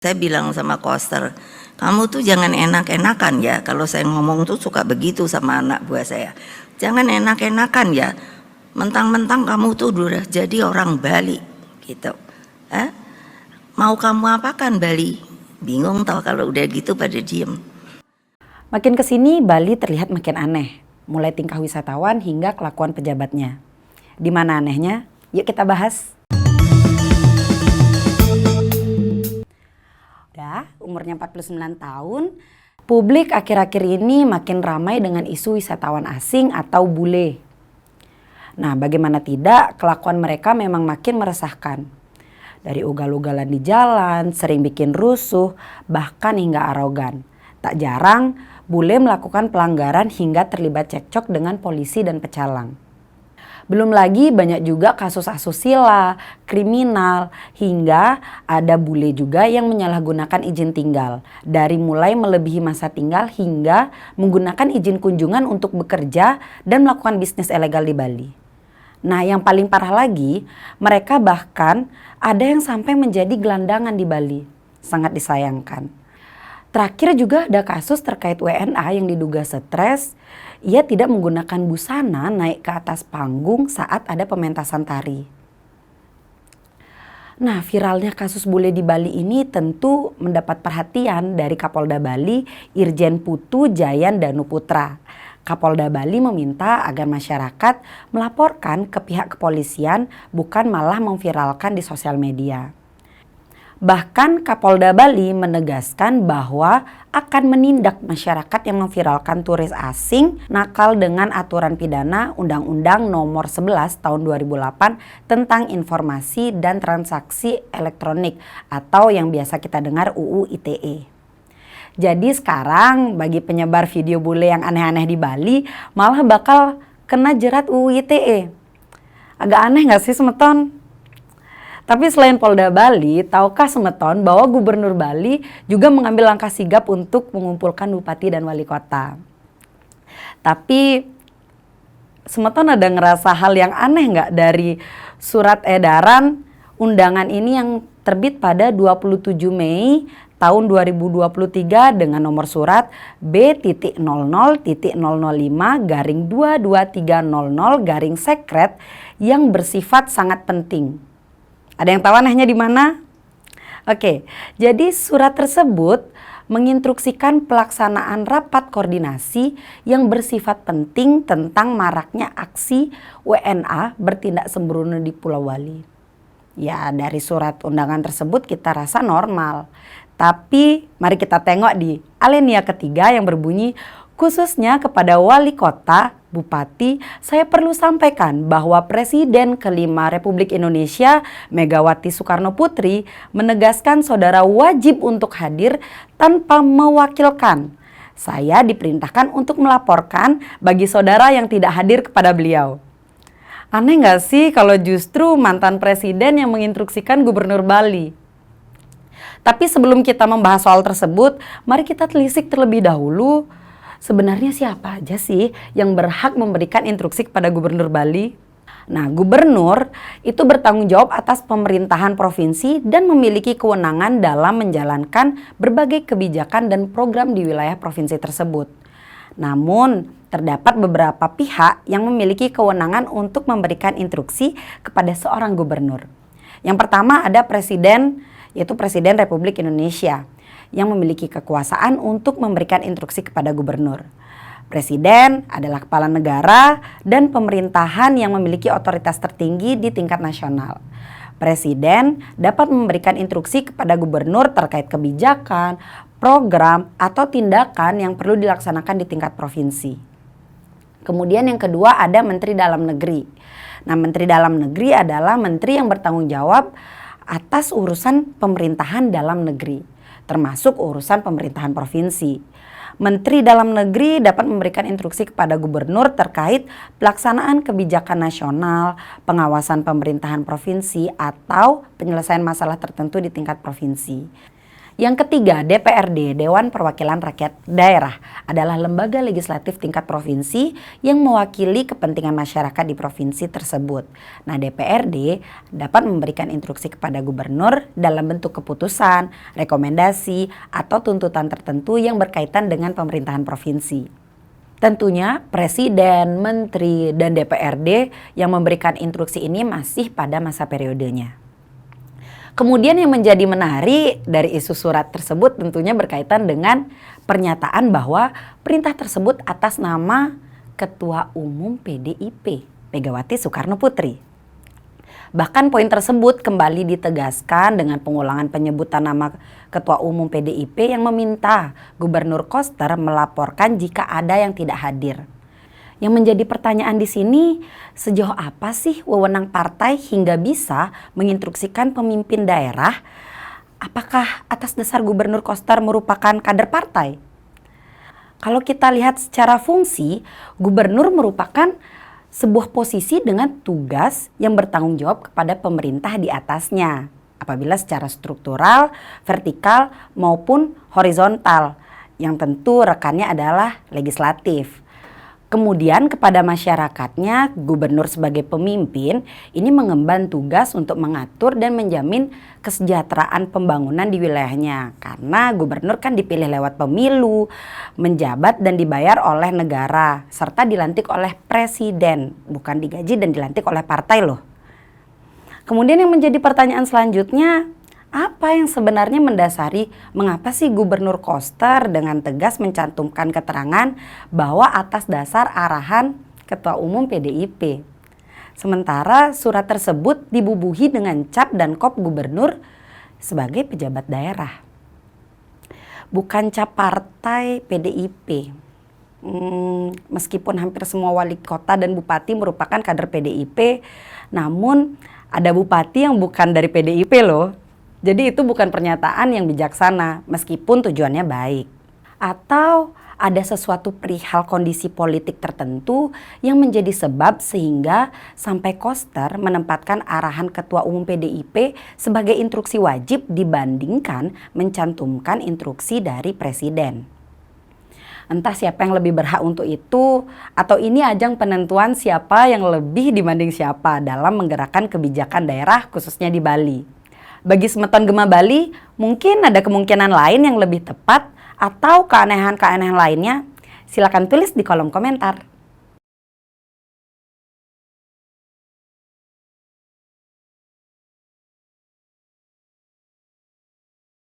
Saya bilang sama Koster, kamu tuh jangan enak-enakan ya. Kalau saya ngomong tuh suka begitu sama anak buah saya. Jangan enak-enakan ya. Mentang-mentang kamu tuh udah jadi orang Bali gitu. Mau kamu apakan Bali? Bingung tau kalau udah gitu pada diem. Makin kesini Bali terlihat makin aneh. Mulai tingkah wisatawan hingga kelakuan pejabatnya. Di mana anehnya? Yuk kita bahas. Umurnya 49 tahun, publik akhir-akhir ini makin ramai dengan isu wisatawan asing atau bule. Nah, bagaimana tidak, kelakuan mereka memang makin meresahkan. Dari ugal-ugalan di jalan, sering bikin rusuh, bahkan hingga arogan. Tak jarang, bule melakukan pelanggaran hingga terlibat cekcok dengan polisi dan pecalang. Belum lagi banyak juga kasus asusila, kriminal, hingga ada bule juga yang menyalahgunakan izin tinggal. Dari mulai melebihi masa tinggal hingga menggunakan izin kunjungan untuk bekerja dan melakukan bisnis ilegal di Bali. Nah, yang paling parah lagi, mereka bahkan ada yang sampai menjadi gelandangan di Bali. Sangat disayangkan. Terakhir juga ada kasus terkait WNA yang diduga stres. Ia tidak menggunakan busana naik ke atas panggung saat ada pementasan tari. Nah, viralnya kasus bule di Bali ini tentu mendapat perhatian dari Kapolda Bali, Irjen Putu Jayan Danuputra. Kapolda Bali meminta agar masyarakat melaporkan ke pihak kepolisian, bukan malah memviralkan di sosial media. Bahkan Kapolda Bali menegaskan bahwa akan menindak masyarakat yang memviralkan turis asing nakal dengan aturan pidana Undang-Undang Nomor 11 Tahun 2008 tentang Informasi dan Transaksi Elektronik atau yang biasa kita dengar UU ITE. Jadi sekarang bagi penyebar video bule yang aneh-aneh di Bali malah bakal kena jerat UU ITE. Agak aneh gak sih Semeton? Tapi selain Polda Bali, tahukah Semeton bahwa Gubernur Bali juga mengambil langkah sigap untuk mengumpulkan bupati dan wali kota? Tapi Semeton ada ngerasa hal yang aneh nggak dari surat edaran undangan ini yang terbit pada 27 Mei tahun 2023 dengan nomor surat B.0005-22300-sekret yang bersifat sangat penting. Ada yang tahu anehnya di mana? Oke, jadi surat tersebut menginstruksikan pelaksanaan rapat koordinasi yang bersifat penting tentang maraknya aksi WNA bertindak sembrono di Pulau Bali. Ya, dari surat undangan tersebut kita rasa normal. Tapi mari kita tengok di alinea ketiga yang berbunyi, khususnya kepada wali kota, bupati, saya perlu sampaikan bahwa Presiden kelima Republik Indonesia, Megawati Soekarno Putri, menegaskan saudara wajib untuk hadir tanpa mewakilkan. Saya diperintahkan untuk melaporkan bagi saudara yang tidak hadir kepada beliau. Aneh nggak sih kalau justru mantan presiden yang menginstruksikan Gubernur Bali? Tapi sebelum kita membahas soal tersebut, mari kita telisik terlebih dahulu. Sebenarnya siapa aja sih yang berhak memberikan instruksi kepada Gubernur Bali? Nah, Gubernur itu bertanggung jawab atas pemerintahan provinsi dan memiliki kewenangan dalam menjalankan berbagai kebijakan dan program di wilayah provinsi tersebut. Namun, terdapat beberapa pihak yang memiliki kewenangan untuk memberikan instruksi kepada seorang gubernur. Yang pertama ada Presiden, yaitu Presiden Republik Indonesia, yang memiliki kekuasaan untuk memberikan instruksi kepada gubernur. Presiden adalah kepala negara dan pemerintahan yang memiliki otoritas tertinggi di tingkat nasional. Presiden dapat memberikan instruksi kepada gubernur terkait kebijakan, program, atau tindakan yang perlu dilaksanakan di tingkat provinsi. Kemudian yang kedua ada Menteri Dalam Negeri. Nah, Menteri Dalam Negeri adalah menteri yang bertanggung jawab atas urusan pemerintahan dalam negeri, termasuk urusan pemerintahan provinsi. Menteri Dalam Negeri dapat memberikan instruksi kepada gubernur terkait pelaksanaan kebijakan nasional, pengawasan pemerintahan provinsi, atau penyelesaian masalah tertentu di tingkat provinsi. Yang ketiga, DPRD, Dewan Perwakilan Rakyat Daerah, adalah lembaga legislatif tingkat provinsi yang mewakili kepentingan masyarakat di provinsi tersebut. Nah, DPRD dapat memberikan instruksi kepada gubernur dalam bentuk keputusan, rekomendasi, atau tuntutan tertentu yang berkaitan dengan pemerintahan provinsi. Tentunya Presiden, Menteri, dan DPRD yang memberikan instruksi ini masih pada masa periodenya. Kemudian yang menjadi menarik dari isu surat tersebut tentunya berkaitan dengan pernyataan bahwa perintah tersebut atas nama Ketua Umum PDIP, Megawati Soekarno Putri. Bahkan poin tersebut kembali ditegaskan dengan pengulangan penyebutan nama Ketua Umum PDIP yang meminta Gubernur Koster melaporkan jika ada yang tidak hadir. Yang menjadi pertanyaan di sini, sejauh apa sih wewenang partai hingga bisa menginstruksikan pemimpin daerah? Apakah atas dasar Gubernur Koster merupakan kader partai? Kalau kita lihat secara fungsi, gubernur merupakan sebuah posisi dengan tugas yang bertanggung jawab kepada pemerintah di atasnya, apabila secara struktural, vertikal maupun horizontal, yang tentu rekannya adalah legislatif. Kemudian kepada masyarakatnya, gubernur sebagai pemimpin ini mengemban tugas untuk mengatur dan menjamin kesejahteraan pembangunan di wilayahnya. Karena gubernur kan dipilih lewat pemilu, menjabat dan dibayar oleh negara, serta dilantik oleh presiden, bukan digaji dan dilantik oleh partai loh. Kemudian yang menjadi pertanyaan selanjutnya, apa yang sebenarnya mendasari mengapa sih Gubernur Koster dengan tegas mencantumkan keterangan bahwa atas dasar arahan Ketua Umum PDIP. Sementara surat tersebut dibubuhi dengan cap dan kop gubernur sebagai pejabat daerah. Bukan cap partai PDIP. Meskipun hampir semua wali kota dan bupati merupakan kader PDIP, namun ada bupati yang bukan dari PDIP loh. Jadi itu bukan pernyataan yang bijaksana meskipun tujuannya baik. Atau ada sesuatu perihal kondisi politik tertentu yang menjadi sebab sehingga sampai Koster menempatkan arahan Ketua Umum PDIP sebagai instruksi wajib dibandingkan mencantumkan instruksi dari Presiden. Entah siapa yang lebih berhak untuk itu, atau ini ajang penentuan siapa yang lebih dibanding siapa dalam menggerakkan kebijakan daerah khususnya di Bali. Bagi Semeton Gema Bali, mungkin ada kemungkinan lain yang lebih tepat atau keanehan-keanehan lainnya. Silakan tulis di kolom komentar.